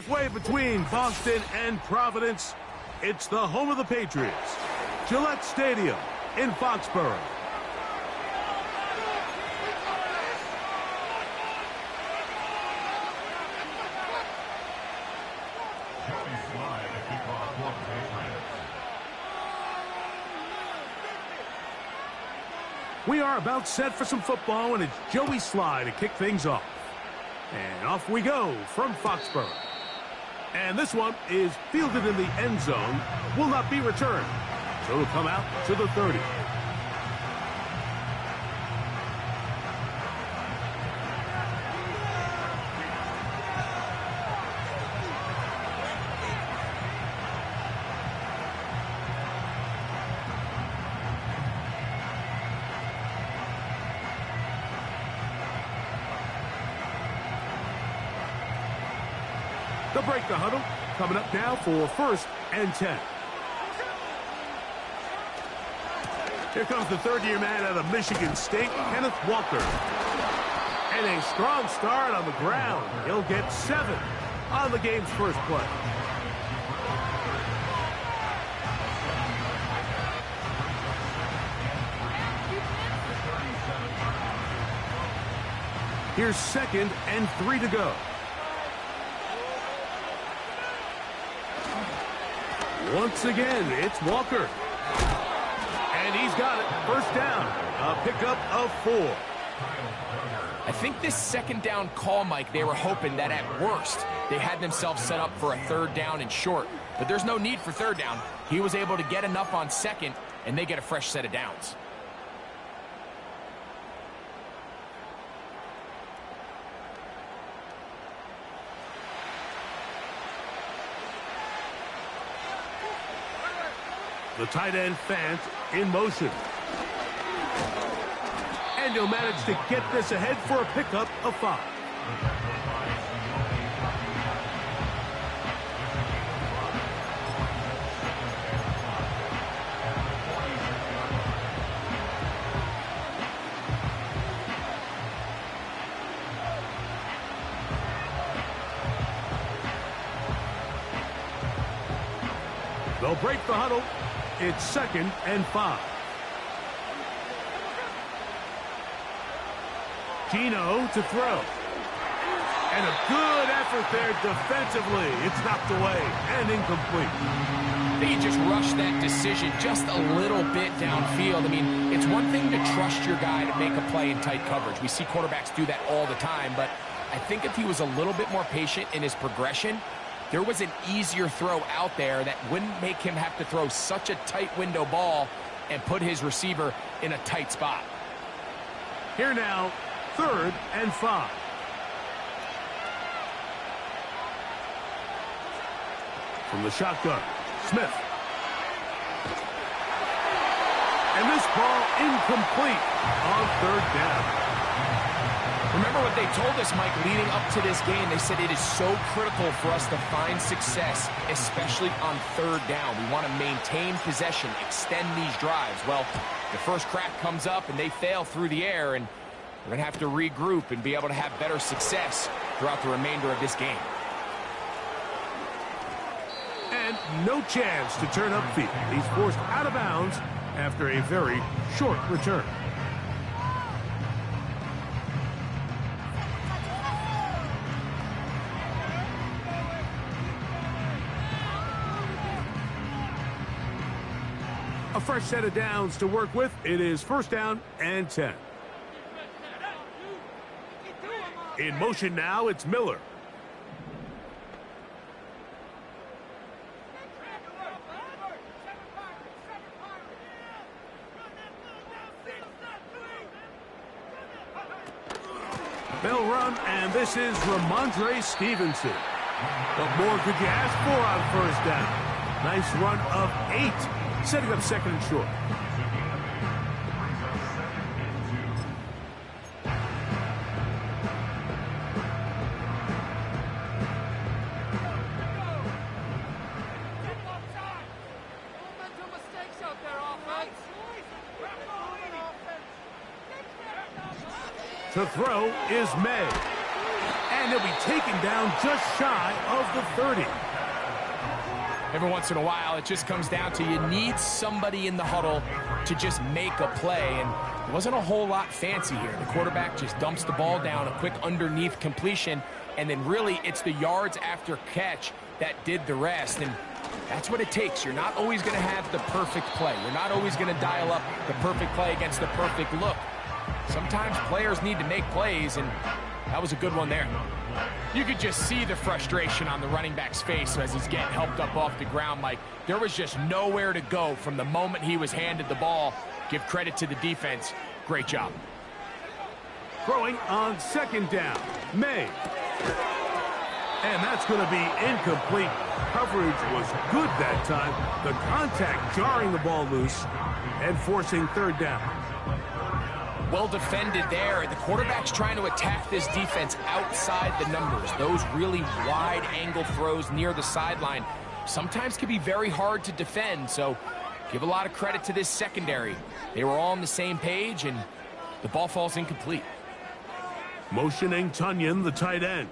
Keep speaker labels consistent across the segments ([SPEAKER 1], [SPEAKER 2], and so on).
[SPEAKER 1] Halfway between Boston and Providence, it's the home of the Patriots, Gillette Stadium in Foxborough. We are about set for some football, and it's Joey Slye to kick things off. And off we go from Foxborough. And this one is fielded in the end zone, will not be returned. So it'll come out to the 30. They'll break the huddle. Coming up now for 1st and 10. Here comes the third-year man out of Michigan State, Kenneth Walker. And a strong start on the ground. He'll get 7 on the game's first play. Here's 2nd and 3 to go. Once again, it's Walker. And he's got it. First down. A pickup of 4.
[SPEAKER 2] I think this second down call, Mike, they were hoping that at worst they had themselves set up for a 3rd down and short. But there's no need for 3rd down. He was able to get enough on 2nd, and they get a fresh set of downs.
[SPEAKER 1] The tight end Fant in motion. And he'll manage to get this ahead for a pickup of 5. They'll break the huddle. It's 2nd and 5. Gino to throw. And a good effort there defensively. It's knocked away and incomplete.
[SPEAKER 2] They just rushed that decision just a little bit downfield. I mean, it's one thing to trust your guy to make a play in tight coverage. We see quarterbacks do that all the time, but I think if he was a little bit more patient in his progression, there was an easier throw out there that wouldn't make him have to throw such a tight window ball and put his receiver in a tight spot.
[SPEAKER 1] Here now, 3rd and 5. From the shotgun, Smith. And this ball incomplete on 3rd down.
[SPEAKER 2] Remember what they told us, Mike, leading up to this game. They said it is so critical for us to find success, especially on 3rd down. We want to maintain possession, extend these drives. Well, the first crack comes up and they fail through the air, and we're going to have to regroup and be able to have better success throughout the remainder of this game.
[SPEAKER 1] And no chance to turn upfield. He's forced out of bounds after a very short return. A fresh set of downs to work with. It is 1st down and 10. In motion now, it's Miller. They'll run, and this is Ramondre Stevenson. What more could you ask for on 1st down? Nice run of 8, setting up 2nd and short. To throw is May. And he'll be taken down just shy of the 30.
[SPEAKER 2] Every once in a while, it just comes down to you need somebody in the huddle to just make a play, and it wasn't a whole lot fancy here. The quarterback just dumps the ball down, a quick underneath completion, and then really it's the yards after catch that did the rest, and that's what it takes. You're not always going to have the perfect play. You're not always going to dial up the perfect play against the perfect look. Sometimes players need to make plays, and that was a good one there. You could just see the frustration on the running back's face as he's getting helped up off the ground, Mike. There was just nowhere to go from the moment he was handed the ball. Give credit to the defense. Great job.
[SPEAKER 1] Throwing on second down, May. And that's going to be incomplete. Coverage was good that time. The contact jarring the ball loose and forcing third down.
[SPEAKER 2] Well defended there. The quarterback's trying to attack this defense outside the numbers. Those really wide angle throws near the sideline sometimes can be very hard to defend, so give a lot of credit to this secondary. They were all on the same page, and the ball falls incomplete.
[SPEAKER 1] Motioning Tunyon, the tight end.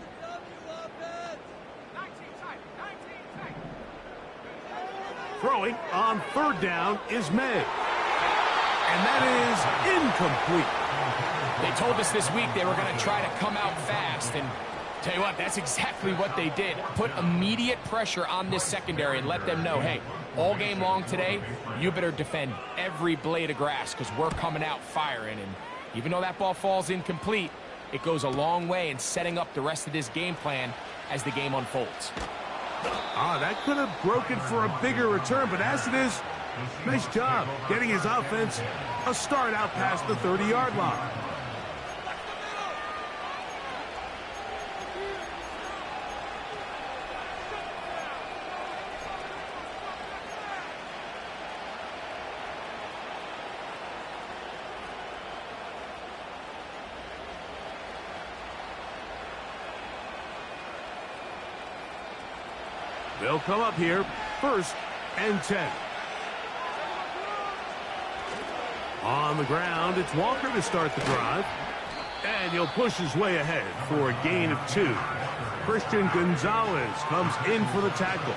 [SPEAKER 1] Throwing on third down is May. And that is incomplete.
[SPEAKER 2] They told us this week they were going to try to come out fast, and tell you what, that's exactly what they did. Put immediate pressure on this secondary and let them know, hey, all game long today, you better defend every blade of grass because we're coming out firing. And even though that ball falls incomplete, it goes a long way in setting up the rest of this game plan as the game unfolds.
[SPEAKER 1] That could have broken for a bigger return, but as it is, nice job getting his offense a start out past the 30-yard line. They'll come up here, 1st and 10. On the ground, it's Walker to start the drive. And he'll push his way ahead for a gain of 2. Christian Gonzalez comes in for the tackle.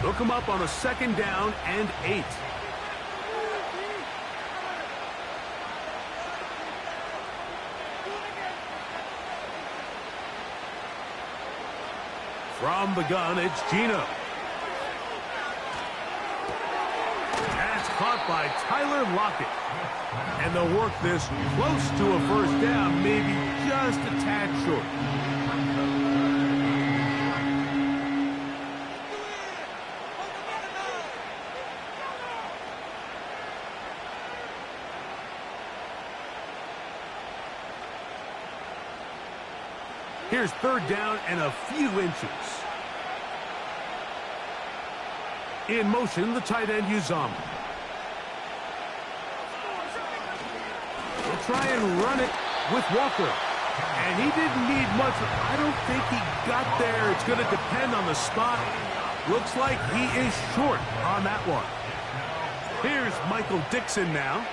[SPEAKER 1] They'll come up on a 2nd down and 8. From the gun, it's Gino. That's caught by Tyler Lockett. And they'll work this close to a 1st down, maybe just a tad short. Here's 3rd down and a few inches. In motion, the tight end Uzomah. They'll try and run it with Walker. And he didn't need much. I don't think he got there. It's going to depend on the spot. Looks like he is short on that one. Here's Michael Dixon now.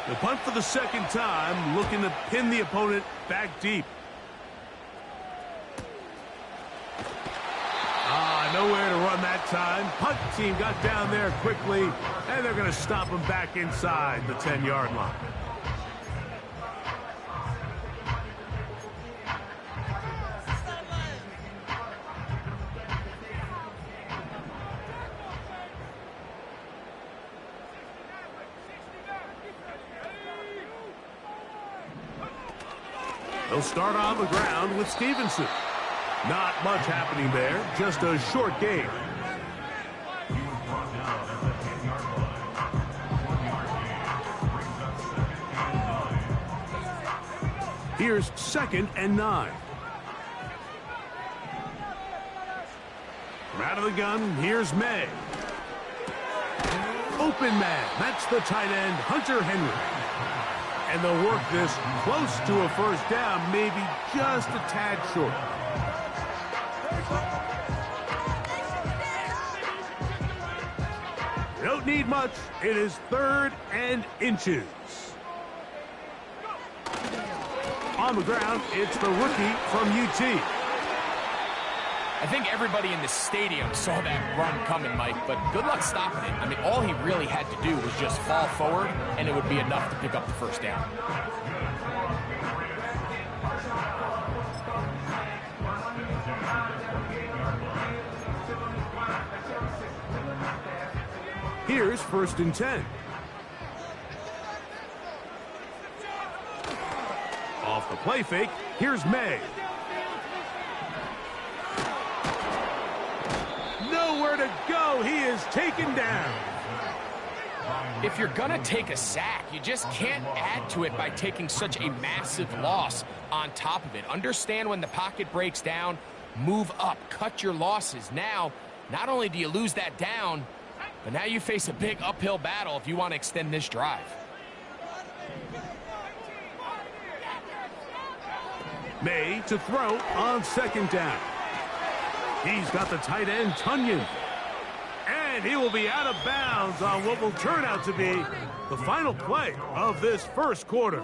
[SPEAKER 1] The punt for the 2nd time, looking to pin the opponent back deep. Nowhere to run that time. Punt team got down there quickly, and they're going to stop him back inside the 10-yard line. They'll start on the ground with Stevenson. Not much happening there, just a short gain. Here's 2nd and 9. From out of the gun, here's May. Open man, that's the tight end, Hunter Henry. And they'll work this close to a 1st down, maybe just a tad short. don't need much. It is 3rd and inches. On the ground, it's the rookie from UT.
[SPEAKER 2] I think everybody in the stadium saw that run coming, Mike, but good luck stopping it. I mean, all he really had to do was just fall forward, and it would be enough to pick up the first down.
[SPEAKER 1] Here's 1st and 10. Off the play fake, here's May. Nowhere to go. He is taken down.
[SPEAKER 2] If you're going to take a sack, you just can't add to it by taking such a massive loss on top of it. Understand when the pocket breaks down, move up, cut your losses. Now, not only do you lose that down, but now you face a big uphill battle if you want to extend this drive.
[SPEAKER 1] May to throw on 2nd down. He's got the tight end, Tunyon. And he will be out of bounds on what will turn out to be the final play of this 1st quarter.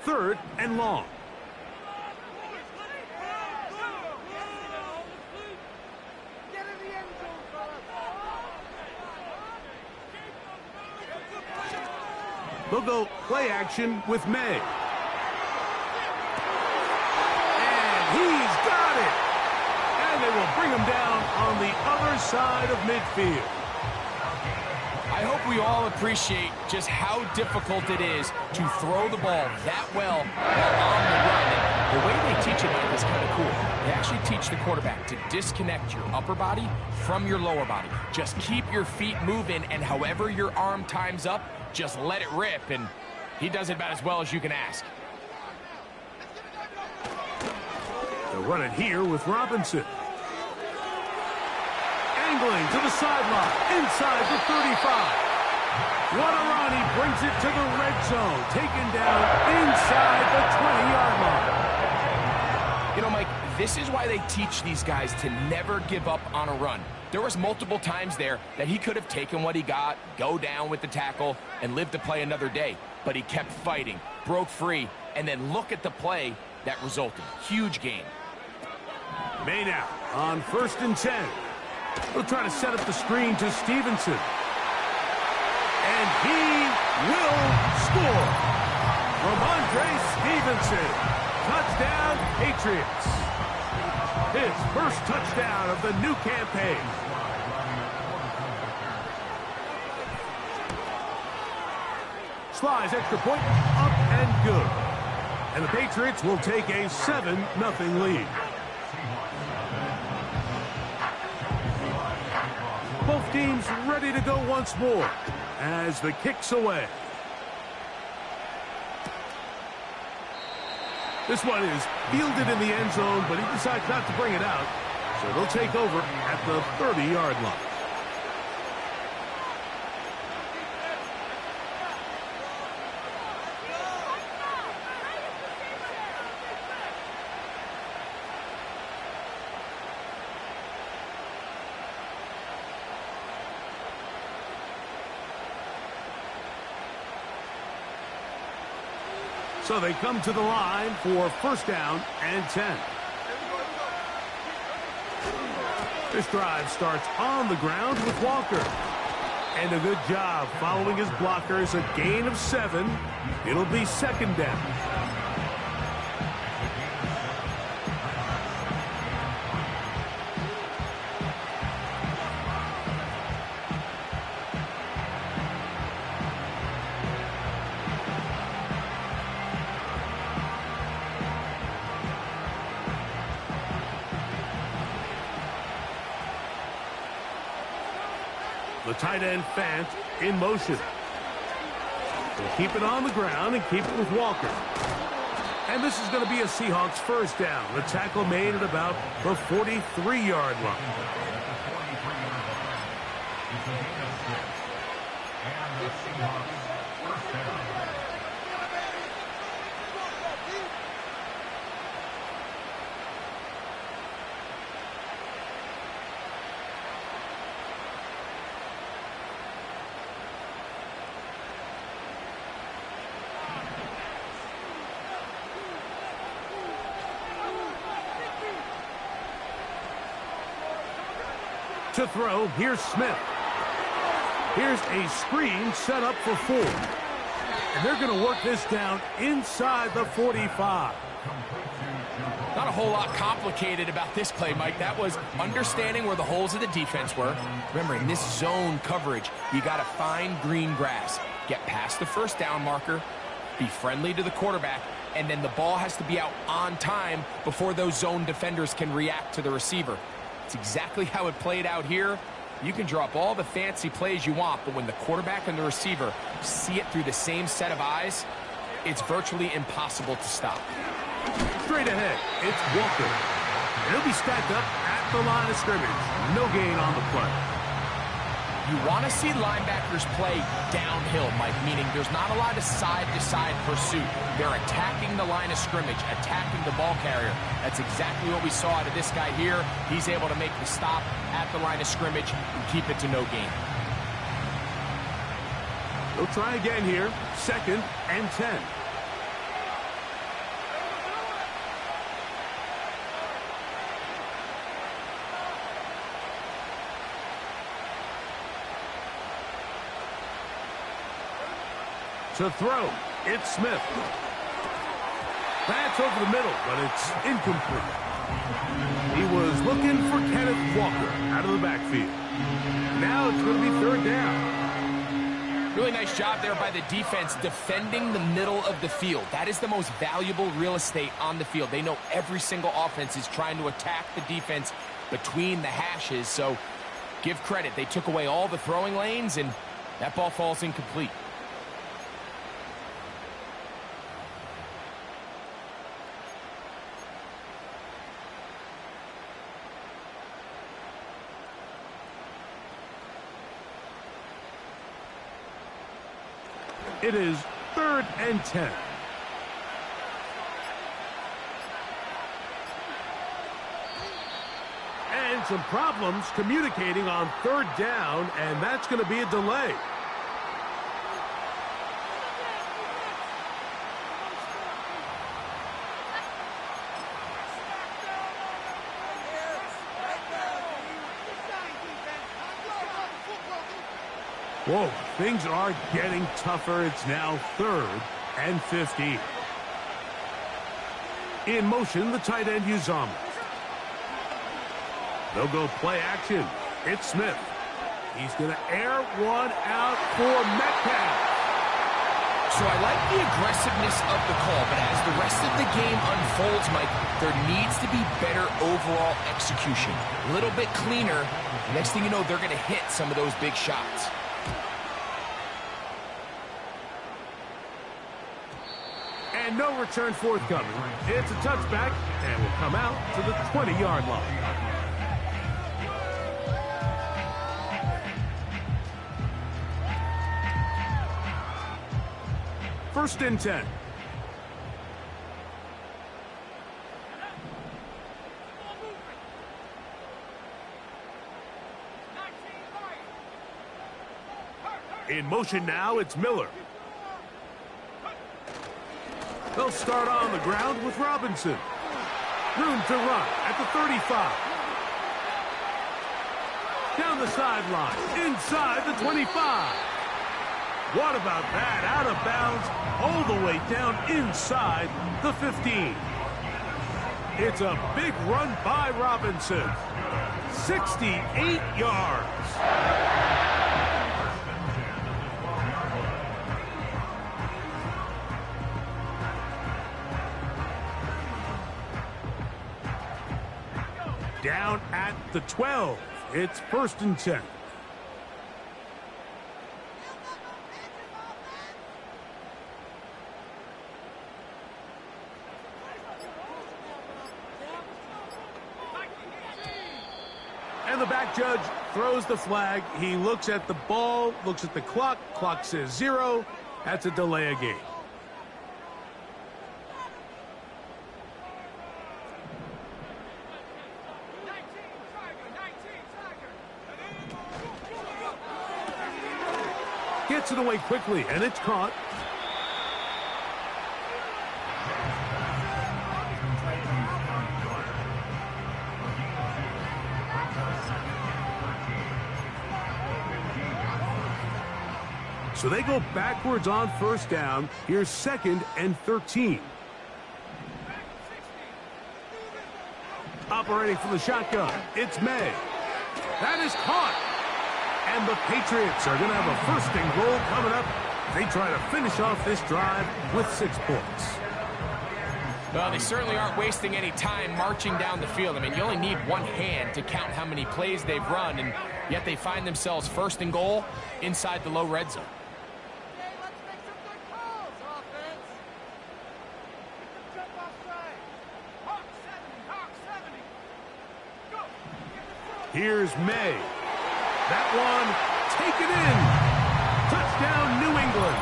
[SPEAKER 1] Third and long. They'll go play action with May. And he's got it. And they will bring him down on the other side of midfield.
[SPEAKER 2] I hope we all appreciate just how difficult it is to throw the ball that well while on the run. And the way they teach it, Mike, is kind of cool. They actually teach the quarterback to disconnect your upper body from your lower body. Just keep your feet moving, and however your arm times up, just let it rip, and he does it about as well as you can ask.
[SPEAKER 1] They'll run it here with Robinson. Angling to the sideline, inside the 35. What a run, he brings it to the red zone, taken down inside the 20-yard line.
[SPEAKER 2] You know, Mike, this is why they teach these guys to never give up on a run. There was multiple times there that he could have taken what he got, go down with the tackle, and live to play another day. But he kept fighting, broke free, and then look at the play that resulted. Huge game.
[SPEAKER 1] May now on 1st and 10. He'll try to set up the screen to Stevenson. And he will score. Ramondre Stevenson. Touchdown, Patriots. His first touchdown of the new campaign. Slice extra point, up and good. And the Patriots will take a 7-0 lead. Both teams ready to go once more as the kick's away. This one is fielded in the end zone, but he decides not to bring it out. So they'll take over at the 30-yard line. So they come to the line for 1st down and 10. This drive starts on the ground with Walker. And a good job following his blockers, a gain of 7. It'll be 2nd down. The tight end, Fant, in motion. They'll keep it on the ground and keep it with Walker. And this is going to be a Seahawks 1st down. The tackle made at about the 43-yard line. To throw, here's Smith. Here's a screen set up for 4. And they're going to work this down inside the 45.
[SPEAKER 2] Not a whole lot complicated about this play, Mike. That was understanding where the holes of the defense were. Remember, in this zone coverage, you got to find green grass. Get past the first down marker, be friendly to the quarterback, and then the ball has to be out on time before those zone defenders can react to the receiver. It's exactly how it played out here. You can drop all the fancy plays you want, but when the quarterback and the receiver see it through the same set of eyes, it's virtually impossible to stop.
[SPEAKER 1] Straight ahead, it's Walker. And he'll be stacked up at the line of scrimmage. No gain on the play.
[SPEAKER 2] You want to see linebackers play downhill, Mike, meaning there's not a lot of side-to-side pursuit. They're attacking the line of scrimmage, attacking the ball carrier. That's exactly what we saw out of this guy here. He's able to make the stop at the line of scrimmage and keep it to no gain.
[SPEAKER 1] They'll try again here. 2nd and 10. To throw, it's Smith. That's over the middle, but it's incomplete. He was looking for Kenneth Walker out of the backfield. Now it's going to be 3rd down.
[SPEAKER 2] Really nice job there by the defense defending the middle of the field. That is the most valuable real estate on the field. They know every single offense is trying to attack the defense between the hashes, so give credit. They took away all the throwing lanes, and that ball falls incomplete.
[SPEAKER 1] It is 3rd and 10. And some problems communicating on 3rd down, and that's going to be a delay. Whoa, things are getting tougher. It's now 3rd and 15. In motion, the tight end Uzomah. They'll go play action. It's Smith. He's going to air one out for Metcalf.
[SPEAKER 2] So I like the aggressiveness of the call, but as the rest of the game unfolds, Mike, there needs to be better overall execution. A little bit cleaner. Next thing you know, they're going to hit some of those big shots.
[SPEAKER 1] And no return forthcoming. It's a touchback, and will come out to the 20-yard line. First and 10. In motion now, it's Miller. They'll start on the ground with Robinson. Room to run at the 35. Down the sideline, inside the 25. What about that? Out of bounds, all the way down inside the 15. It's a big run by Robinson. 68 yards. Down at the 12. It's 1st and 10. And the back judge throws the flag. He looks at the ball, looks at the clock. Clock says 0. That's a delay of game. Gets it away quickly, and it's caught. So they go backwards on first down. Here's 2nd and 13. Operating from the shotgun, it's May. That is caught. And the Patriots are going to have a 1st and goal coming up. They try to finish off this drive with 6 points.
[SPEAKER 2] Well, they certainly aren't wasting any time marching down the field. I mean, you only need one hand to count how many plays they've run, and yet they find themselves 1st and goal inside the low red zone.
[SPEAKER 1] Here's May. That one taken in. Touchdown, New England.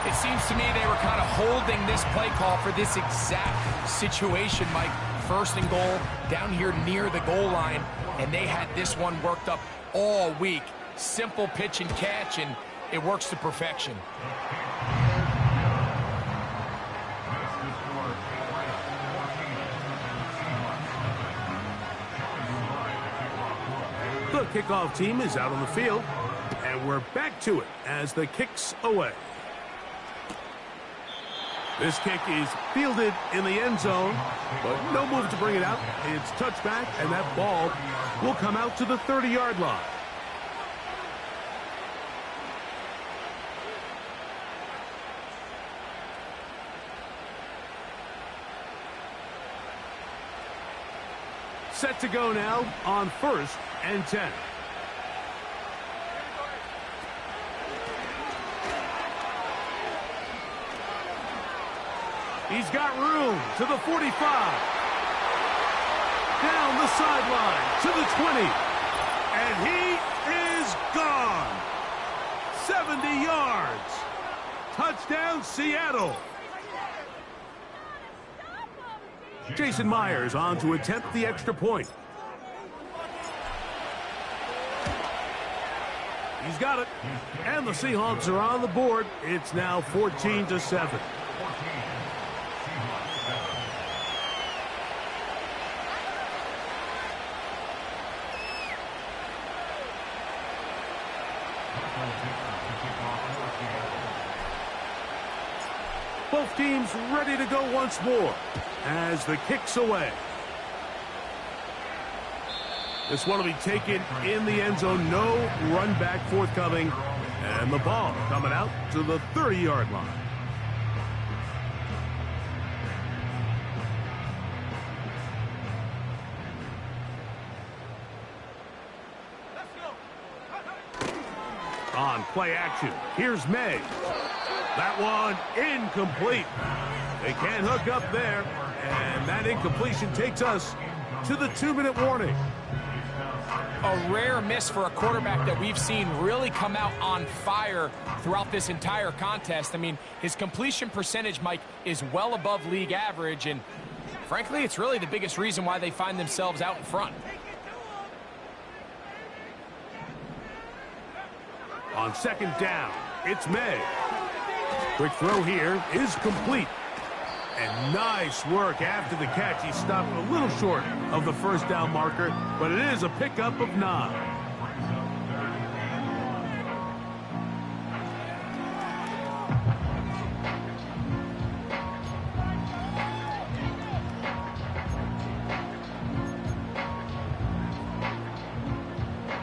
[SPEAKER 2] It seems to me they were kind of holding this play call for this exact situation, Mike. 1st and goal down here near the goal line, and they had this one worked up all week. Simple pitch and catch, and it works to perfection.
[SPEAKER 1] The kickoff team is out on the field, and we're back to it as the kick's away. This kick is fielded in the end zone, but no move to bring it out. It's touchback, and that ball will come out to the 30-yard line. Set to go now on 1st and 10. He's got room to the 45. Down the sideline to the 20. And he is gone. 70 yards. Touchdown, Seattle. Jason Myers on to attempt the extra point. He's got it. And the Seahawks are on the board. It's now 14-7. Both teams ready to go once more as the kick's away. This one will be taken in the end zone. No run back forthcoming. And the ball coming out to the 30-yard line. On play action, here's May. That one incomplete. They can't hook up there, and that incompletion takes us to the 2-minute warning.
[SPEAKER 2] A rare miss for a quarterback that we've seen really come out on fire throughout this entire contest. I mean, his completion percentage, Mike, is well above league average, and frankly, it's really the biggest reason why they find themselves out in front.
[SPEAKER 1] On 2nd down, it's May. Quick throw here is complete. And nice work after the catch. He stopped a little short of the 1st down marker, but it is a pickup of 9.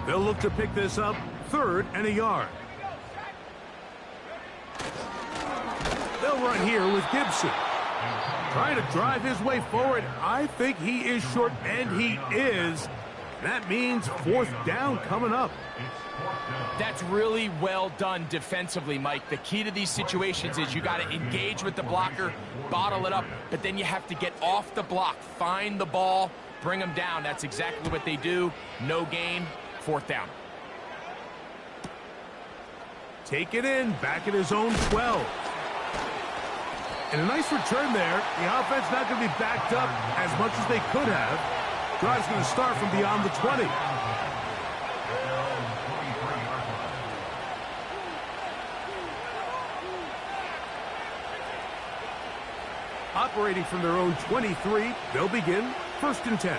[SPEAKER 1] They'll look to pick this up 3rd and a yard. They'll run here with Gibson. Trying to drive his way forward. I think he is short, and he is. That means fourth down coming up.
[SPEAKER 2] That's really well done defensively, Mike. The key to these situations is you got to engage with the blocker, bottle it up, but then you have to get off the block, find the ball, bring them down. That's exactly what they do. No gain, fourth down.
[SPEAKER 1] Take it in, back at his own 12. And a nice return there. The offense not going to be backed up as much as they could have. Drive's going to start from beyond the 20. Operating from their own 23, they'll begin first and 10.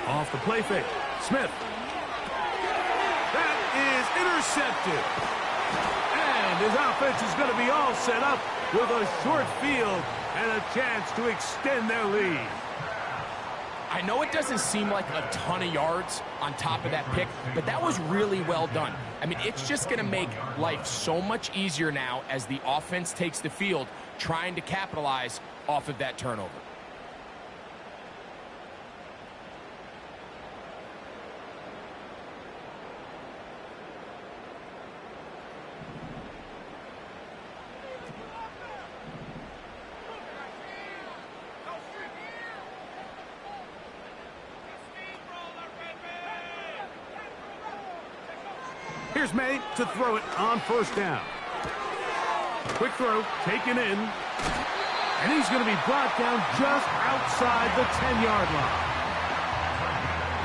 [SPEAKER 1] Off the play fake. Smith. That is intercepted. And his offense is going to be all set up with a short field and a chance to extend their lead.
[SPEAKER 2] I know it doesn't seem like a ton of yards on top of that pick, but that was really well done. I mean, it's just going to make life so much easier now as the offense takes the field, trying to capitalize off of that turnover.
[SPEAKER 1] Here's May to throw it on first down. Quick throw, taken in. And he's going to be brought down just outside the 10-yard line.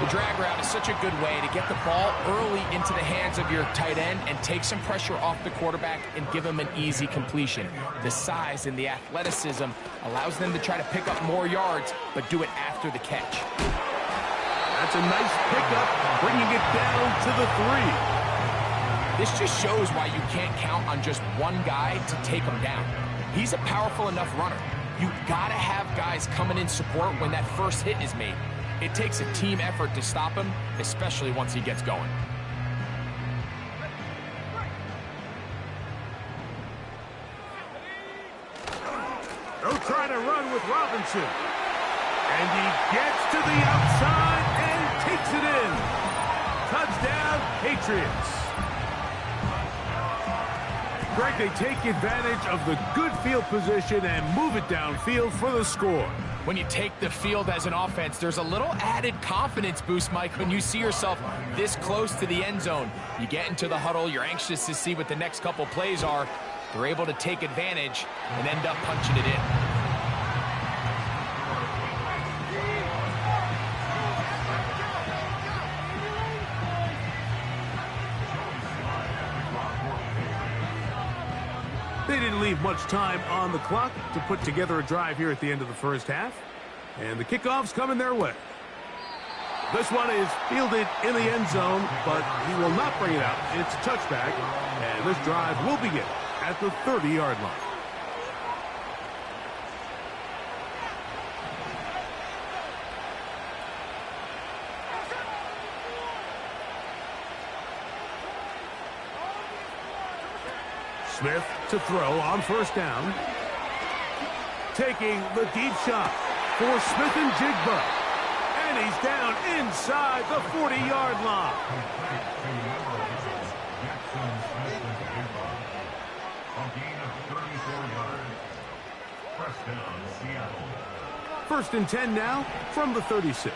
[SPEAKER 2] The drag route is such a good way to get the ball early into the hands of your tight end and take some pressure off the quarterback and give him an easy completion. The size and the athleticism allows them to try to pick up more yards, but do it after the catch.
[SPEAKER 1] That's a nice pickup, bringing it down to the 3.
[SPEAKER 2] This just shows why you can't count on just one guy to take him down. He's a powerful enough runner. You've got to have guys coming in support when that first hit is made. It takes a team effort to stop him, especially once he gets going.
[SPEAKER 1] They'll try to run with Robinson. And he gets to the outside and takes it in. Touchdown, Patriots. Greg, they take advantage of the good field position and move it downfield for the score.
[SPEAKER 2] When you take the field as an offense, there's a little added confidence boost, Mike, when you see yourself this close to the end zone. You get into the huddle, you're anxious to see what the next couple plays are. They're able to take advantage and end up punching it in.
[SPEAKER 1] They didn't leave much time on the clock to put together a drive here at the end of the first half. And the kickoff's coming their way. This one is fielded in the end zone, but he will not bring it out. It's a touchback, and this drive will begin at the 30-yard line. Smith to throw on first down. Taking the deep shot for Smith and Jigba. And he's down inside the 40-yard line. First and 10 now from the 36.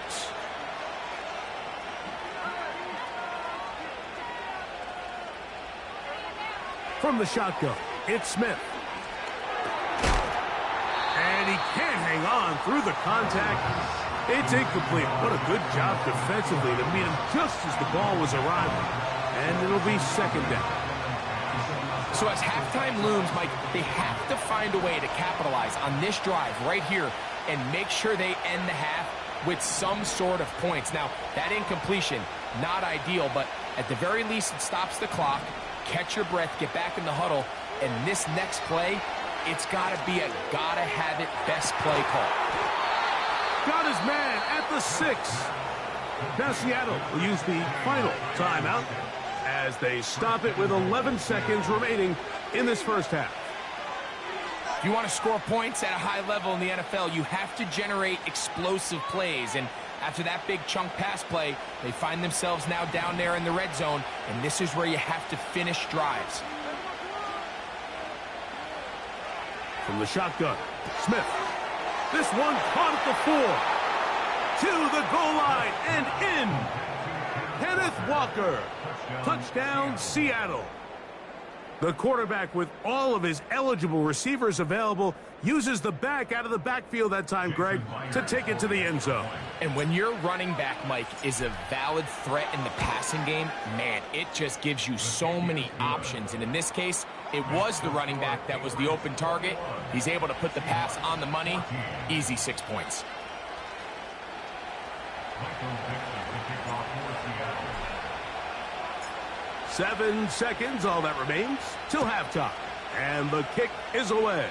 [SPEAKER 1] From the shotgun, it's Smith. And he can't hang on through the contact. It's incomplete. What a good job defensively to meet him just as the ball was arriving. And it'll be second down.
[SPEAKER 2] So as halftime looms, Mike, they have to find a way to capitalize on this drive right here and make sure they end the half with some sort of points. Now, that incompletion, not ideal, but at the very least it stops the clock. Catch your breath, get back in the huddle, and this next play, it's got to be a gotta-have-it best play call.
[SPEAKER 1] Got his man at the 6. Now Seattle will use the final timeout as they stop it with 11 seconds remaining in this first half.
[SPEAKER 2] If you want to score points at a high level in the NFL, you have to generate explosive plays. And after that big chunk pass play, they find themselves now down there in the red zone, and this is where you have to finish drives.
[SPEAKER 1] From the shotgun, Smith. This one caught at the 4. To the goal line and in. Kenneth Walker. Touchdown, Seattle. The quarterback, with all of his eligible receivers available, uses the back out of the backfield that time, Greg, to take it to the end zone.
[SPEAKER 2] And when your running back, Mike, is a valid threat in the passing game, man, it just gives you so many options. And in this case, it was the running back that was the open target. He's able to put the pass on the money. Easy 6 points.
[SPEAKER 1] 7 seconds, all that remains, till halftime. And the kick is away.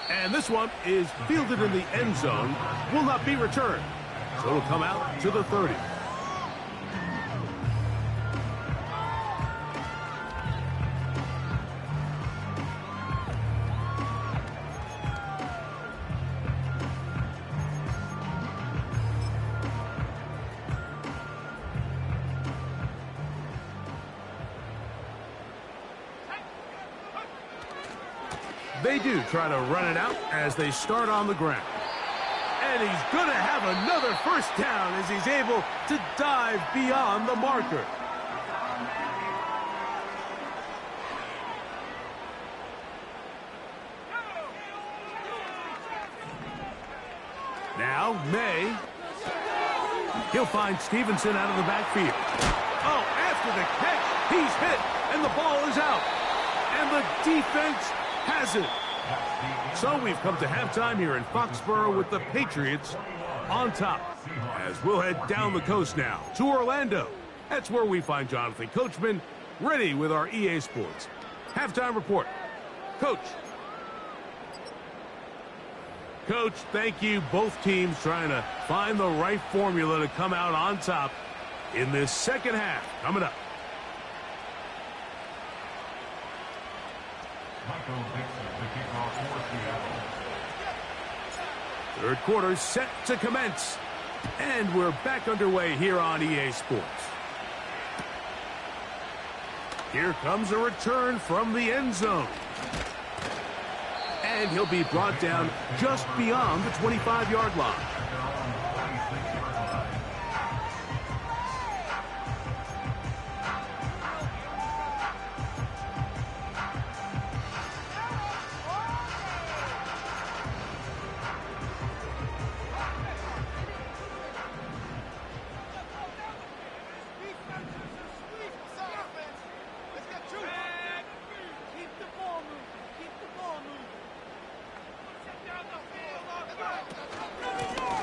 [SPEAKER 1] And this one is fielded in the end zone, will not be returned. So it'll come out to the 30. They do try to run it out as they start on the ground. And he's going to have another first down as he's able to dive beyond the marker. Now, May. He'll find Stevenson out of the backfield. Oh, after the catch, he's hit, and the ball is out. And the defense has it. So we've come to halftime here in Foxborough with the Patriots on top. As we'll head down the coast now to Orlando. That's where we find Jonathan Coachman ready with our EA Sports halftime report. Coach. Coach, thank you. Both teams trying to find the right formula to come out on top in this second half. Coming up. Third quarter set to commence. And we're back underway here on EA Sports. Here comes a return from the end zone. And he'll be brought down just beyond the 25-yard line.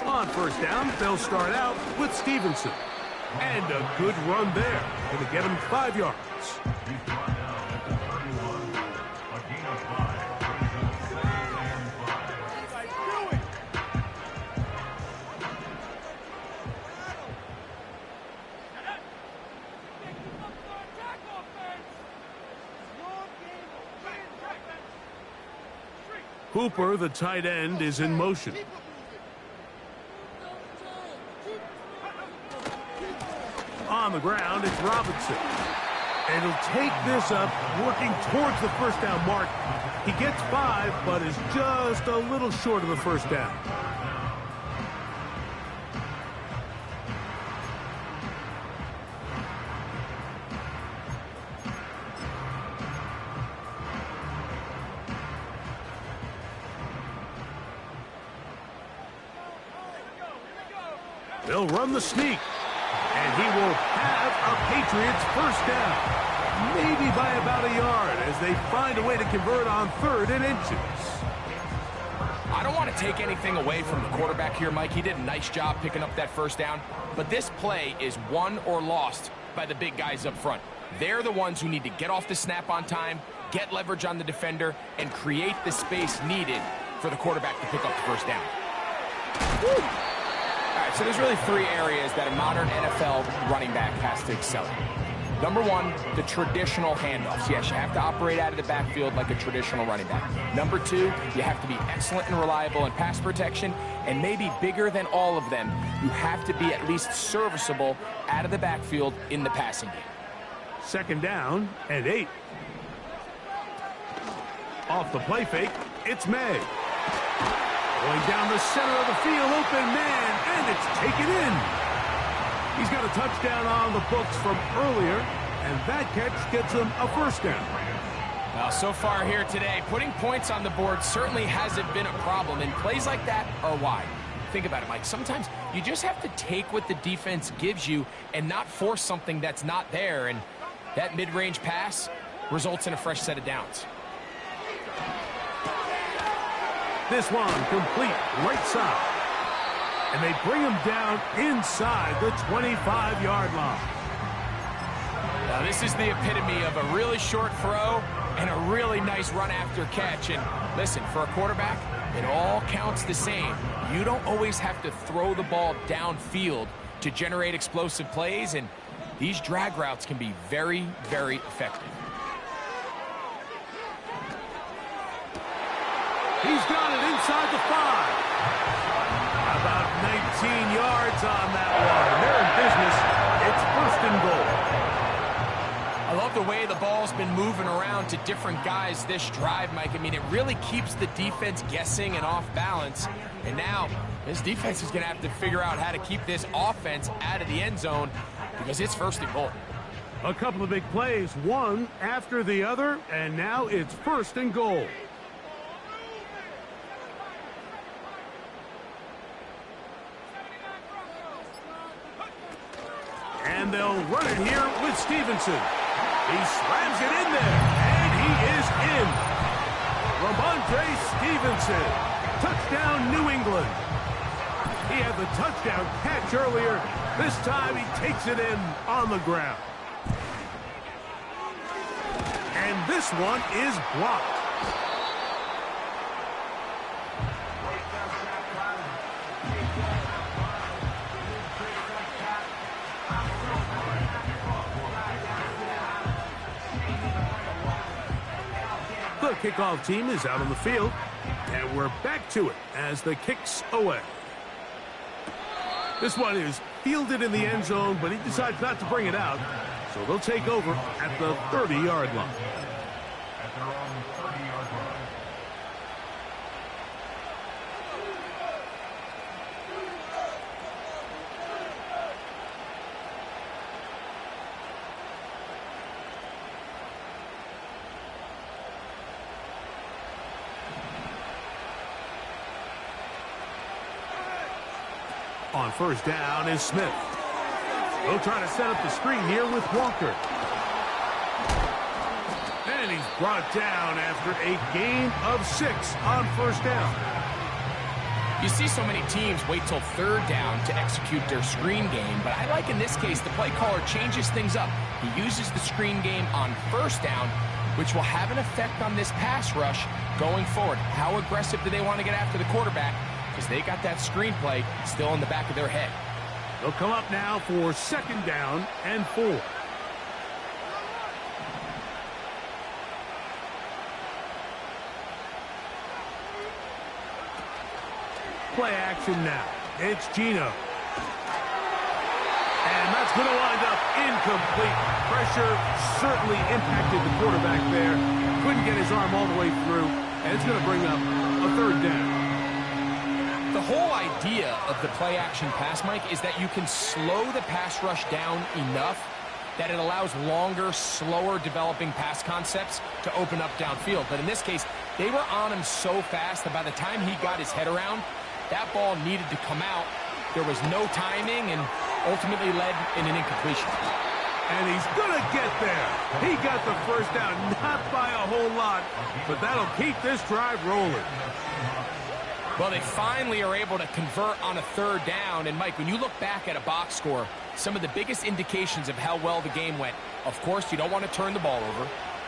[SPEAKER 1] On first down, they'll start out with Stevenson. And a good run there. Going to get him 5 yards. Hooper, the tight end, is in motion. On the ground, it's Robinson. And he'll take this up, working towards the first down mark. He gets 5, but is just a little short of the first down. They'll run the sneak. And he will have a Patriots first down. Maybe by about a yard as they find a way to convert on 3rd and inches.
[SPEAKER 2] I don't want to take anything away from the quarterback here, Mike. He did a nice job picking up that first down. But this play is won or lost by the big guys up front. They're the ones who need to get off the snap on time, get leverage on the defender, and create the space needed for the quarterback to pick up the first down. Woo! All right, so there's really 3 areas that a modern NFL running back has to excel in. Number one, the traditional handoffs. Yes, you have to operate out of the backfield like a traditional running back. Number two, you have to be excellent and reliable in pass protection, and maybe bigger than all of them, you have to be at least serviceable out of the backfield in the passing game.
[SPEAKER 1] 2nd down and 8. Off the play fake, it's May. Going down the center of the field, open man, and it's taken in. He's got a touchdown on the books from earlier, and that catch gets him a 1st down.
[SPEAKER 2] Well, so far here today, putting points on the board certainly hasn't been a problem, and plays like that are why. Think about it, Mike. Sometimes you just have to take what the defense gives you and not force something that's not there, and that mid-range pass results in a fresh set of downs.
[SPEAKER 1] This one complete right side. And they bring him down inside the 25-yard line.
[SPEAKER 2] Now, this is the epitome of a really short throw and a really nice run after catch. And listen, for a quarterback, it all counts the same. You don't always have to throw the ball downfield to generate explosive plays, and these drag routes can be very, very effective.
[SPEAKER 1] He's got it inside the 5. About 19 yards on that one. They're in business. It's 1st and goal.
[SPEAKER 2] I love the way the ball's been moving around to different guys this drive, Mike. I mean, it really keeps the defense guessing and off balance. And now, this defense is going to have to figure out how to keep this offense out of the end zone because it's 1st and goal.
[SPEAKER 1] A couple of big plays, one after the other, and now it's 1st and goal. And they'll run it here with Stevenson. He slams it in there, and he is in. Ramondre Stevenson, touchdown New England. He had the touchdown catch earlier. This time he takes it in on the ground. And this one is blocked. The kickoff team is out on the field, and we're back to it as the kick's away. This one is fielded in the end zone, but he decides not to bring it out, so they'll take over at the 30-yard line. On 1st down is Smith. They'll try to set up the screen here with Walker. And he's brought down after a gain of 6 on 1st down.
[SPEAKER 2] You see so many teams wait till 3rd down to execute their screen game, but I like in this case the play caller changes things up. He uses the screen game on 1st down, which will have an effect on this pass rush going forward. How aggressive do they want to get after the quarterback? Because they got that screenplay still in the back of their head.
[SPEAKER 1] They'll come up now for 2nd down and 4. Play action now. It's Geno. And that's going to wind up incomplete. Pressure certainly impacted the quarterback there. Couldn't get his arm all the way through, and it's going to bring up a 3rd down.
[SPEAKER 2] The whole idea of the play-action pass, Mike, is that you can slow the pass rush down enough that it allows longer, slower developing pass concepts to open up downfield. But in this case, they were on him so fast that by the time he got his head around, that ball needed to come out. There was no timing and ultimately led in an incompletion.
[SPEAKER 1] And he's going to get there. He got the 1st down, not by a whole lot, but that'll keep this drive rolling.
[SPEAKER 2] Well, they finally are able to convert on a 3rd down. And, Mike, when you look back at a box score, some of the biggest indications of how well the game went, of course, you don't want to turn the ball over.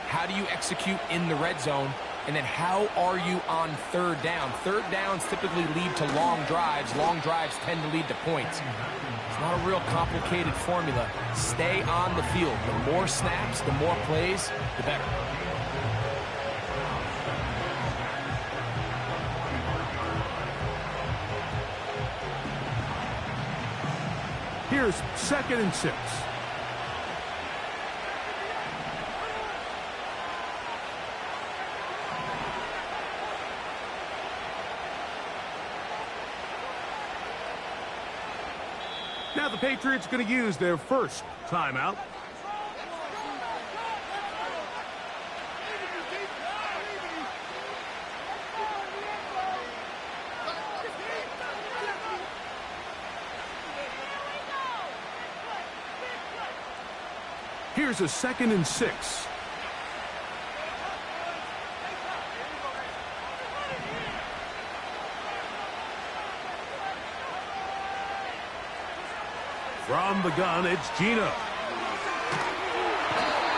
[SPEAKER 2] How do you execute in the red zone? And then how are you on third down? Third downs typically lead to long drives. Long drives tend to lead to points. It's not a real complicated formula. Stay on the field. The more snaps, the more plays, the better.
[SPEAKER 1] Here's 2nd and 6. Now the Patriots going to use their first timeout. Here's a 2nd and 6. From the gun, it's Gino.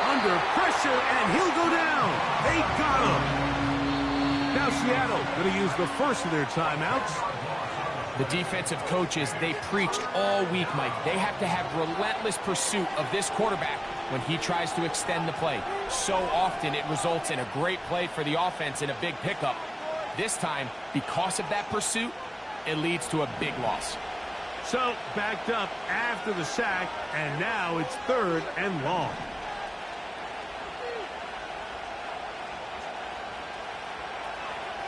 [SPEAKER 1] Under pressure, and he'll go down. They got him. Now Seattle going to use the first of their timeouts.
[SPEAKER 2] The defensive coaches, they preached all week, Mike. They have to have relentless pursuit of this quarterback when he tries to extend the play. So often it results in a great play for the offense and a big pickup. This time, because of that pursuit, it leads to a big loss.
[SPEAKER 1] So, backed up after the sack, and now it's 3rd and long.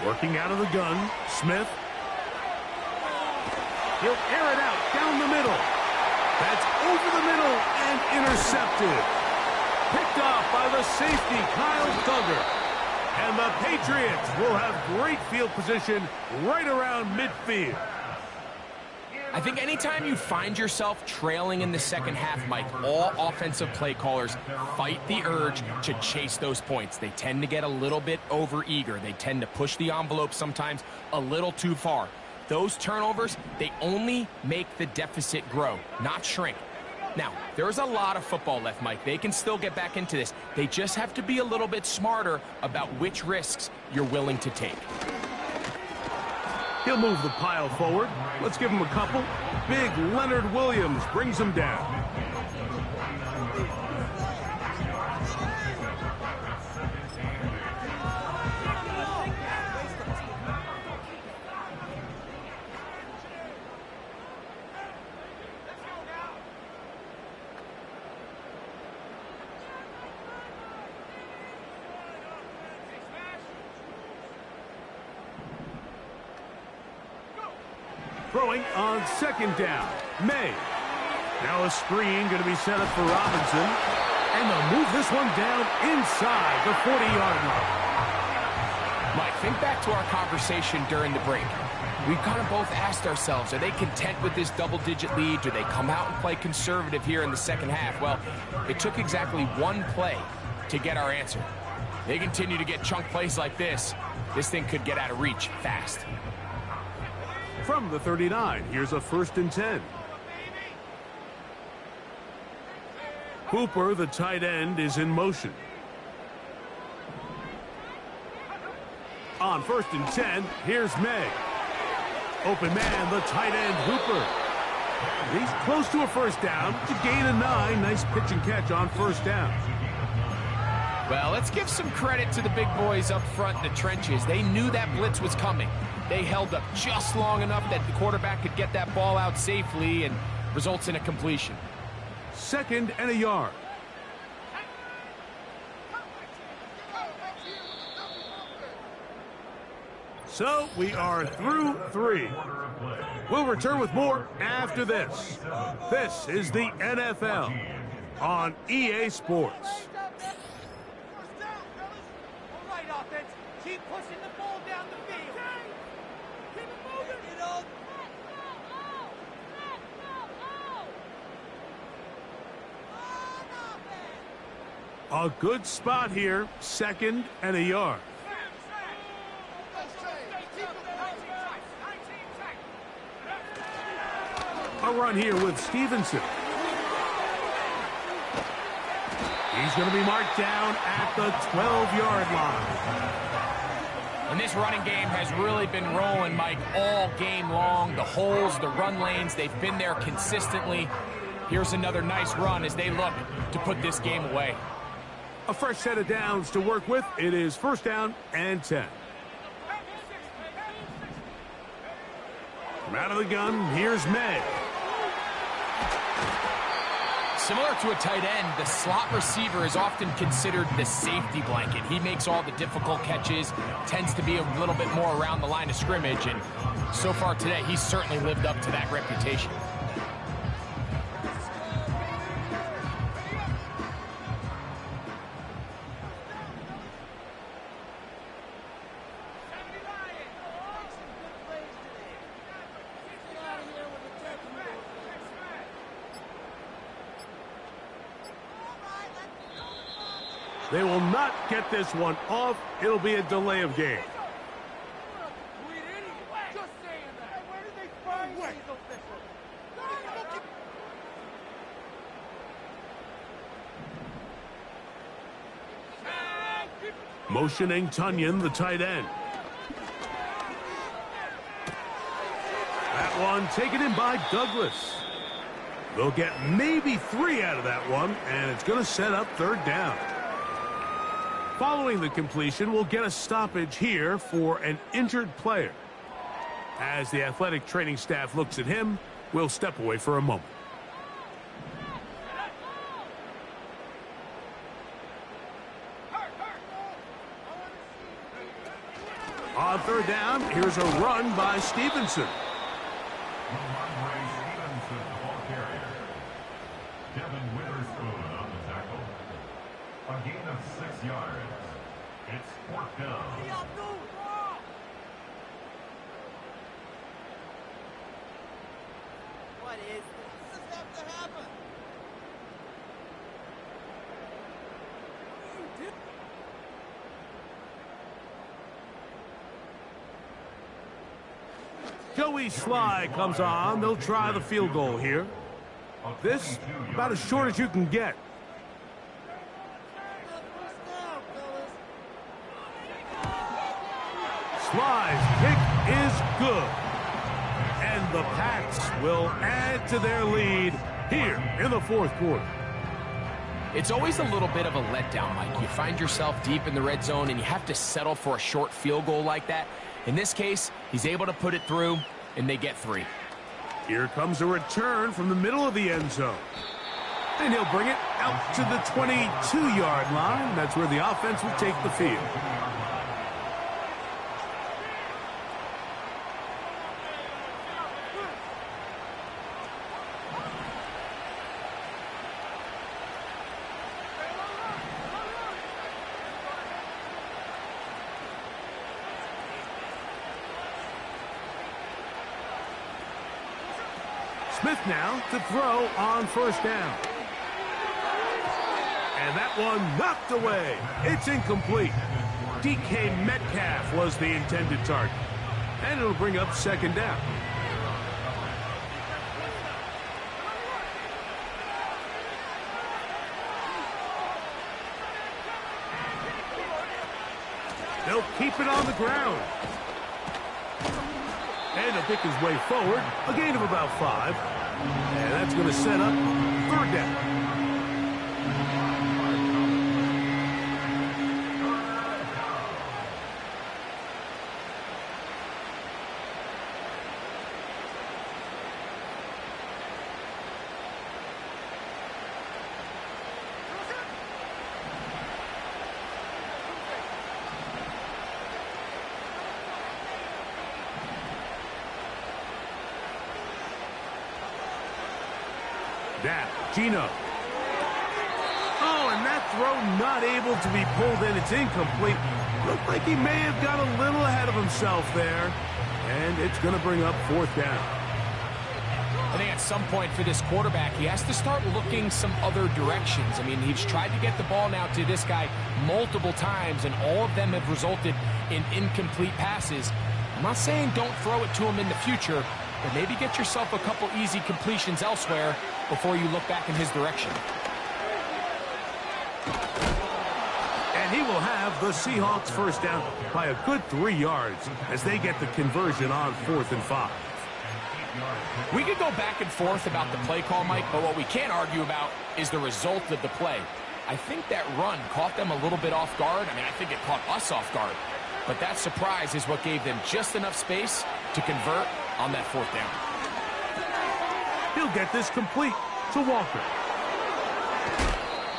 [SPEAKER 1] Working out of the gun, Smith. He'll air it out down the middle. That's over the middle and intercepted. Picked off by the safety, Kyle Duggar. And the Patriots will have great field position right around midfield.
[SPEAKER 2] I think anytime you find yourself trailing in the second half, Mike, all offensive play callers fight the urge to chase those points. They tend to get a little bit overeager. They tend to push the envelope sometimes a little too far. Those turnovers, they only make the deficit grow, not shrink. Now, there's a lot of football left, Mike. They can still get back into this. They just have to be a little bit smarter about which risks you're willing to take.
[SPEAKER 1] He'll move the pile forward. Let's give him a couple. Big Leonard Williams brings him down. Throwing on 2nd down. May. Now a screen going to be set up for Robinson. And they'll move this one down inside the 40-yard line.
[SPEAKER 2] Mike, think back to our conversation during the break. We kind of both asked ourselves, are they content with this double-digit lead? Do they come out and play conservative here in the second half? Well, it took exactly one play to get our answer. They continue to get chunk plays like this. This thing could get out of reach fast.
[SPEAKER 1] From the 39, here's a 1st and 10. Hooper, the tight end, is in motion. On 1st and 10, here's May. Open man, the tight end, Hooper. He's close to a 1st down to gain a 9. Nice pitch and catch on 1st down.
[SPEAKER 2] Well, let's give some credit to the big boys up front in the trenches. They knew that blitz was coming. They held up just long enough that the quarterback could get that ball out safely and results in a completion.
[SPEAKER 1] 2nd and a yard. So we are through 3. We'll return with more after this. This is the NFL on EA Sports.
[SPEAKER 3] Keep pushing the ball down the field. Keep it moving. You know.
[SPEAKER 1] A good spot here. 2nd and a yard. A run here with Stevenson. He's going to be marked down at the 12-yard line.
[SPEAKER 2] And this running game has really been rolling, Mike, all game long. The holes, the run lanes, they've been there consistently. Here's another nice run as they look to put this game away.
[SPEAKER 1] A fresh set of downs to work with. It is first down and 10. From out of the gun, here's May.
[SPEAKER 2] Similar to a tight end, the slot receiver is often considered the safety blanket. He makes all the difficult catches, tends to be a little bit more around the line of scrimmage, and so far today, he's certainly lived up to that reputation.
[SPEAKER 1] They will not get this one off. It'll be a delay of game. Motioning Tunyon, the tight end. That one taken in by Douglas. They'll get maybe 3 out of that one, and it's going to set up third down. Following the completion, we'll get a stoppage here for an injured player. As the athletic training staff looks at him, we'll step away for a moment. On third down, here's a run by Stevenson.
[SPEAKER 4] Devin Witherspoon on the tackle. A gain of 6 yards. It's fourth down.
[SPEAKER 3] What is this? Does this have to happen?
[SPEAKER 1] Joey Sly comes on. They'll try the field goal here. This, about as short as you can get. Sly's kick is good. And the Pats will add to their lead here in the fourth quarter.
[SPEAKER 2] It's always a little bit of a letdown, Mike. You find yourself deep in the red zone and you have to settle for a short field goal like that. In this case, he's able to put it through, and they get 3.
[SPEAKER 1] Here comes a return from the middle of the end zone. And he'll bring it out to the 22-yard line. That's where the offense will take the field. Smith now to throw on first down. And that one knocked away. It's incomplete. DK Metcalf was the intended target. And it'll bring up second down. They'll keep it on the ground. And he'll pick his way forward, a gain of about 5. And that's going to set up third down. That, Gino. Oh, and that throw not able to be pulled in. It's incomplete. Looked like he may have got a little ahead of himself there. And it's going to bring up fourth down.
[SPEAKER 2] I think at some point for this quarterback, he has to start looking some other directions. I mean, he's tried to get the ball now to this guy multiple times, and all of them have resulted in incomplete passes. I'm not saying don't throw it to him in the future, but maybe get yourself a couple easy completions elsewhere before you look back in his direction.
[SPEAKER 1] he will have the Seahawks first down by a good 3 yards as they get the conversion on 4th and 5.
[SPEAKER 2] We could go back and forth about the play call, Mike, but what we can't argue about is the result of the play. I think that run caught them a little bit off guard. I mean, I think it caught us off guard. But that surprise is what gave them just enough space to convert on that 4th down.
[SPEAKER 1] He'll get this complete to Walker.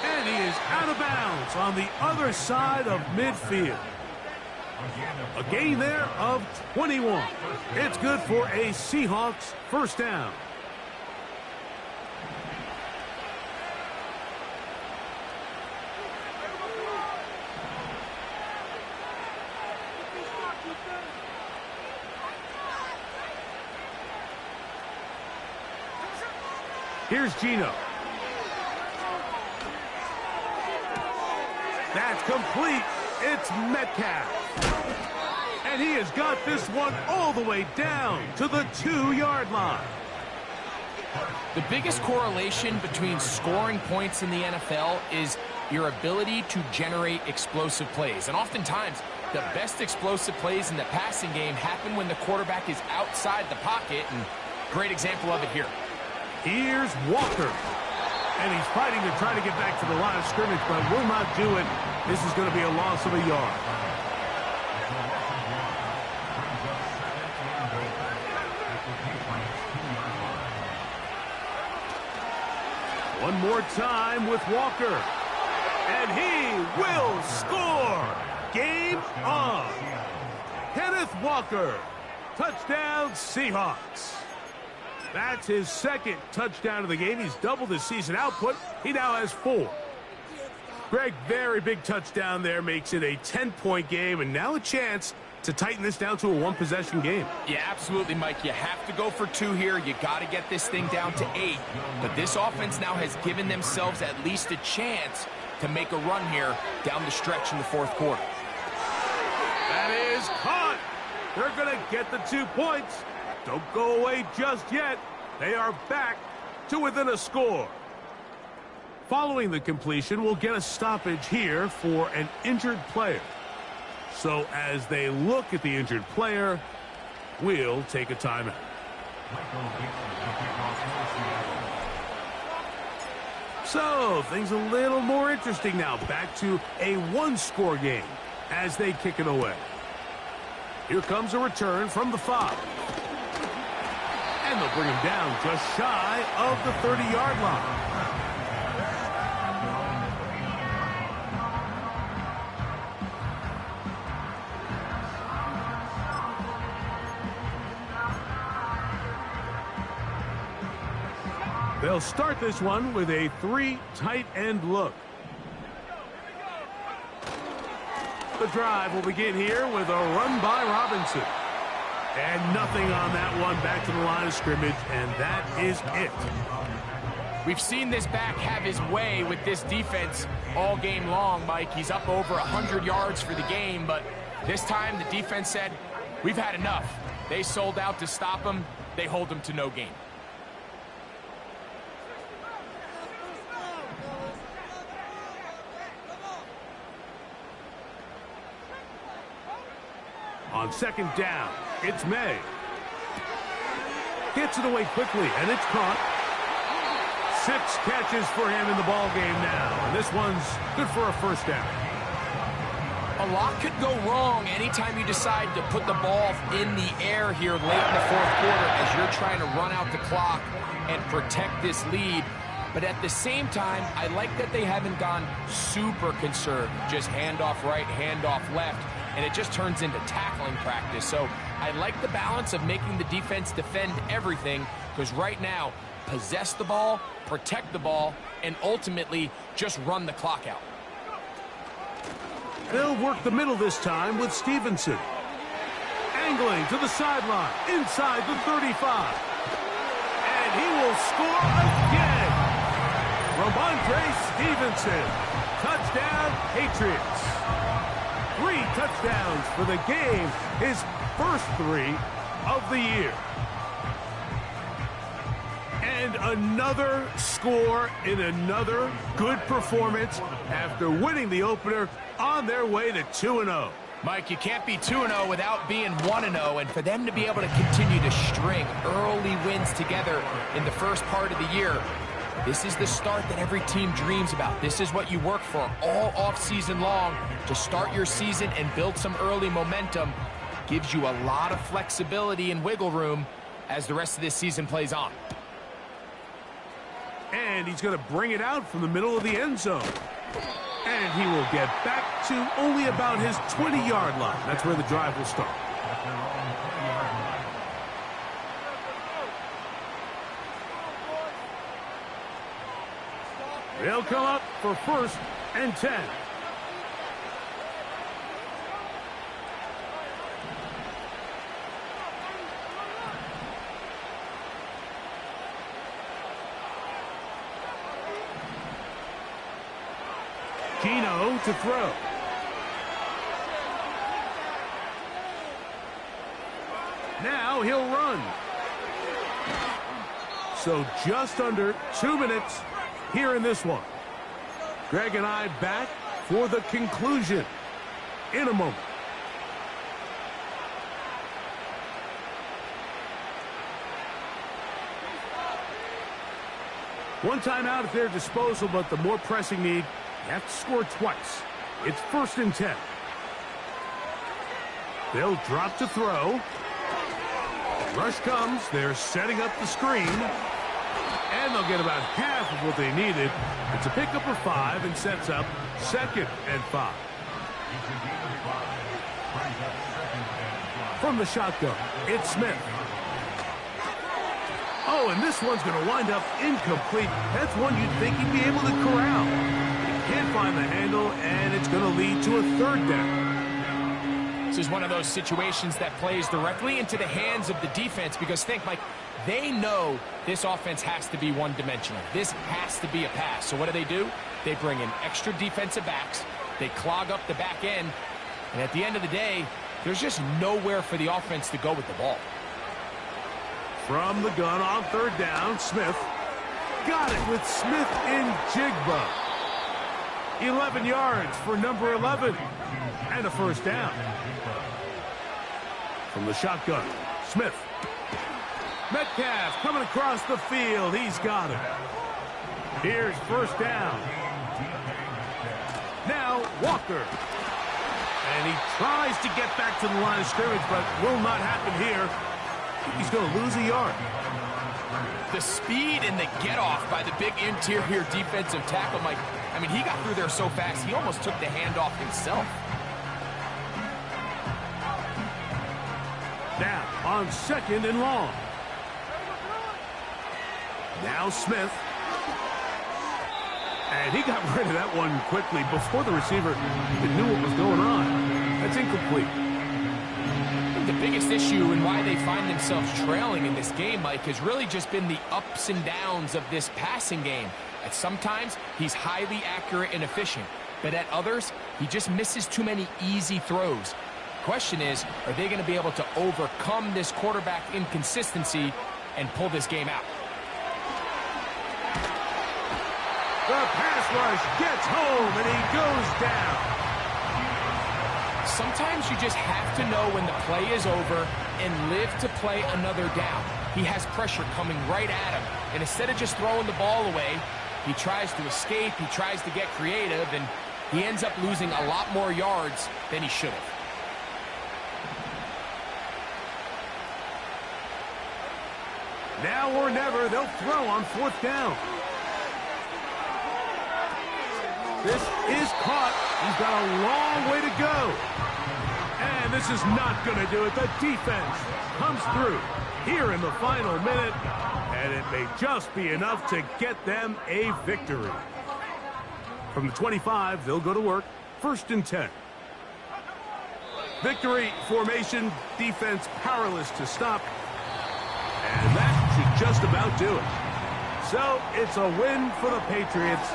[SPEAKER 1] And he is out of bounds on the other side of midfield. A gain there of 21. It's good for a Seahawks first down. Here's Geno. That's complete. It's Metcalf. And he has got this one all the way down to the 2-yard line.
[SPEAKER 2] The biggest correlation between scoring points in the NFL is your ability to generate explosive plays. And oftentimes, the best explosive plays in the passing game happen when the quarterback is outside the pocket. And great example of it here.
[SPEAKER 1] Here's Walker. And he's fighting to try to get back to the line of scrimmage, but will not do it. This is going to be a loss of a yard. One more time with Walker. And he will score. Game on. Kenneth Walker. Touchdown, Seahawks. That's his second touchdown of the game. He's doubled his season output. He now has 4. Greg, very big touchdown there. Makes it a 10-point game, and now a chance to tighten this down to a 1-possession game.
[SPEAKER 2] Yeah, absolutely, Mike. You have to go for 2 here. You got to get this thing down to 8. But this offense now has given themselves at least a chance to make a run here down the stretch in the 4th quarter.
[SPEAKER 1] That is caught. They're going to get the 2 points. Don't go away just yet. They are back to within a score. Following the completion, we'll get a stoppage here for an injured player. So as they look at the injured player, we'll take a timeout. So things a little more interesting now. Back to a 1-score game as they kick it away. Here comes a return from the 5. And they'll bring him down just shy of the 30-yard line. They'll start this one with a 3 tight end look. The drive will begin here with a run by Robinson. And nothing on that one, back to the line of scrimmage, and that is it.
[SPEAKER 2] We've seen this back have his way with this defense all game long, Mike. He's up over 100 yards for the game, but this time the defense said, we've had enough. They sold out to stop him. They hold him to no gain.
[SPEAKER 1] On 2nd down, it's May. Gets it away quickly, and it's caught. 6 catches for him in the ball game now, and this one's good for a first down.
[SPEAKER 2] A lot could go wrong anytime you decide to put the ball in the air here late in the 4th quarter as you're trying to run out the clock and protect this lead. But at the same time, I like that they haven't gone super conserved. Just handoff right, handoff left, and it just turns into tackling practice. So I like the balance of making the defense defend everything, because right now, possess the ball, protect the ball, and ultimately just run the clock out.
[SPEAKER 1] They'll work the middle this time with Stevenson. Angling to the sideline, inside the 35. And he will score again. Ramondre Stevenson. Touchdown, Patriots. 3 touchdowns for the game. His first 3 of the year. And And another score in another good performance after winning the opener on their way to 2-0.
[SPEAKER 2] Mike, you can't be 2-0 without being 1-0, and for them to be able to continue to string early wins together in the first part of the year, this is the start that every team dreams about. This is what you work for all off-season long to start your season and build some early momentum. Gives you a lot of flexibility and wiggle room as the rest of this season plays on.
[SPEAKER 1] And he's going to bring it out from the middle of the end zone. And he will get back to only about his 20-yard line. That's where the drive will start. They'll come up for 1st and 10. Gino to throw. Now he'll run. So just under 2 minutes here in this one. Greg and I back for the conclusion in a moment. One timeout at their disposal, but the more pressing need, you have to score twice. It's 1st and 10. They'll drop to throw. Rush comes. They're setting up the screen. And they'll get about half of what they needed. It's a pickup of 5 and sets up 2nd and 5. From the shotgun, it's Smith. Oh, and this one's going to wind up incomplete. That's one you'd think he'd be able to corral. Can't find the handle, and it's going to lead to a 3rd down.
[SPEAKER 2] This is one of those situations that plays directly into the hands of the defense because think, Mike, they know this offense has to be one-dimensional. This has to be a pass. So what do? They bring in extra defensive backs. They clog up the back end. And at the end of the day, there's just nowhere for the offense to go with the ball.
[SPEAKER 1] From the gun on 3rd down, Smith. Got it with Smith in Jigba. 11 yards for number 11. And a 1st down. From the shotgun, Smith. Metcalf coming across the field. He's got it. Here's 1st down. Now Walker. And he tries to get back to the line of scrimmage, but will not happen here. He's going to lose a yard.
[SPEAKER 2] The speed and the get-off by the big interior defensive tackle, Mike. I mean, he got through there so fast, he almost took the handoff himself.
[SPEAKER 1] Now on 2nd and long. Now Smith. And he got rid of that one quickly before the receiver even knew what was going on. That's incomplete.
[SPEAKER 2] The biggest issue and why they find themselves trailing in this game, Mike, has really just been the ups and downs of this passing game. At sometimes, he's highly accurate and efficient, but at others, he just misses too many easy throws. Question is, are they going to be able to overcome this quarterback inconsistency and pull this game out?
[SPEAKER 1] The pass rush gets home, and he goes down.
[SPEAKER 2] Sometimes you just have to know when the play is over and live to play another down. He has pressure coming right at him, and instead of just throwing the ball away, he tries to escape, he tries to get creative, and he ends up losing a lot more yards than he should have.
[SPEAKER 1] Now or never, they'll throw on 4th down. This is caught. He's got a long way to go. And this is not going to do it. The defense comes through here in the final minute, and it may just be enough to get them a victory. From the 25, they'll go to work. 1st and 10. Victory formation, defense powerless to stop. And that should just about do it. So it's a win for the Patriots.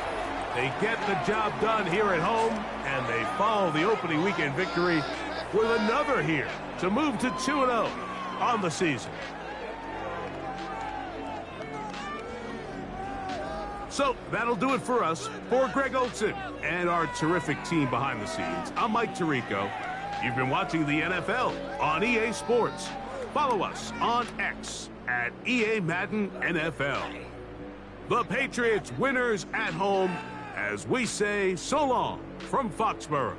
[SPEAKER 1] They get the job done here at home, and they follow the opening weekend victory with another here to move to 2-0 on the season. So that'll do it for us. For Greg Olson and our terrific team behind the scenes, I'm Mike Tirico. You've been watching the NFL on EA Sports. Follow us on X at EA Madden NFL. The Patriots winners at home as we say so long from Foxborough.